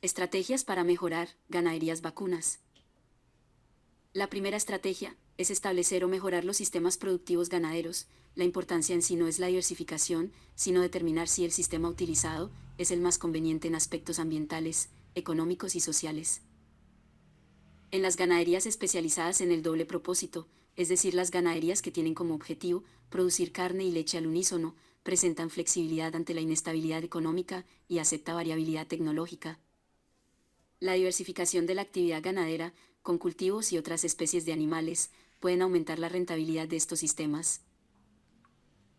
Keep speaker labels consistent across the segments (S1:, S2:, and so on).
S1: Estrategias para mejorar ganaderías vacunas. La primera estrategia es establecer o mejorar los sistemas productivos ganaderos. La importancia en sí no es la diversificación, sino determinar si el sistema utilizado es el más conveniente en aspectos ambientales, económicos y sociales. En las ganaderías especializadas en el doble propósito, es decir, las ganaderías que tienen como objetivo producir carne y leche al unísono, presentan flexibilidad ante la inestabilidad económica y acepta variabilidad tecnológica. La diversificación de la actividad ganadera, con cultivos y otras especies de animales, pueden aumentar la rentabilidad de estos sistemas.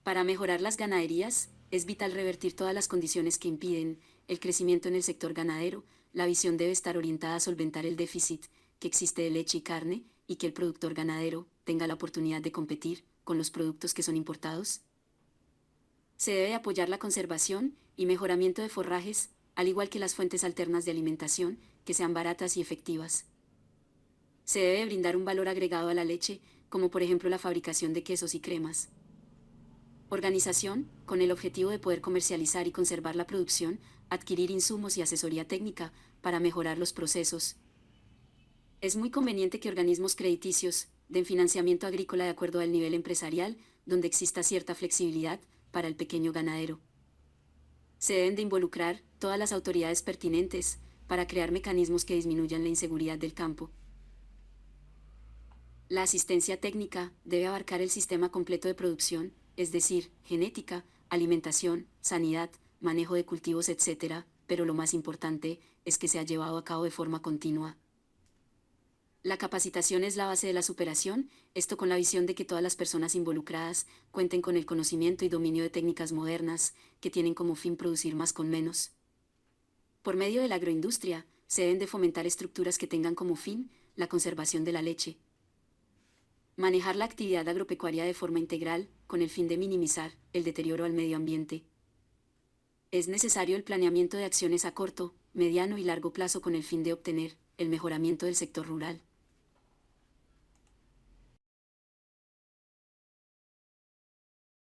S1: Para mejorar las ganaderías, es vital revertir todas las condiciones que impiden el crecimiento en el sector ganadero. La visión debe estar orientada a solventar el déficit que existe de leche y carne y que el productor ganadero tenga la oportunidad de competir con los productos que son importados. Se debe apoyar la conservación y mejoramiento de forrajes, al igual que las fuentes alternas de alimentación, que sean baratas y efectivas. Se debe brindar un valor agregado a la leche, como por ejemplo la fabricación de quesos y cremas. Organización, con el objetivo de poder comercializar y conservar la producción, adquirir insumos y asesoría técnica para mejorar los procesos. Es muy conveniente que organismos crediticios den financiamiento agrícola de acuerdo al nivel empresarial, donde exista cierta flexibilidad para el pequeño ganadero. Se deben de involucrar todas las autoridades pertinentes para crear mecanismos que disminuyan la inseguridad del campo. La asistencia técnica debe abarcar el sistema completo de producción, es decir, genética, alimentación, sanidad, manejo de cultivos, etc., pero lo más importante es que sea llevado a cabo de forma continua. La capacitación es la base de la superación, esto con la visión de que todas las personas involucradas cuenten con el conocimiento y dominio de técnicas modernas que tienen como fin producir más con menos. Por medio de la agroindustria, se deben de fomentar estructuras que tengan como fin la conservación de la leche. Manejar la actividad agropecuaria de forma integral, con el fin de minimizar el deterioro al medio ambiente. Es necesario el planeamiento de acciones a corto, mediano y largo plazo con el fin de obtener el mejoramiento del sector rural.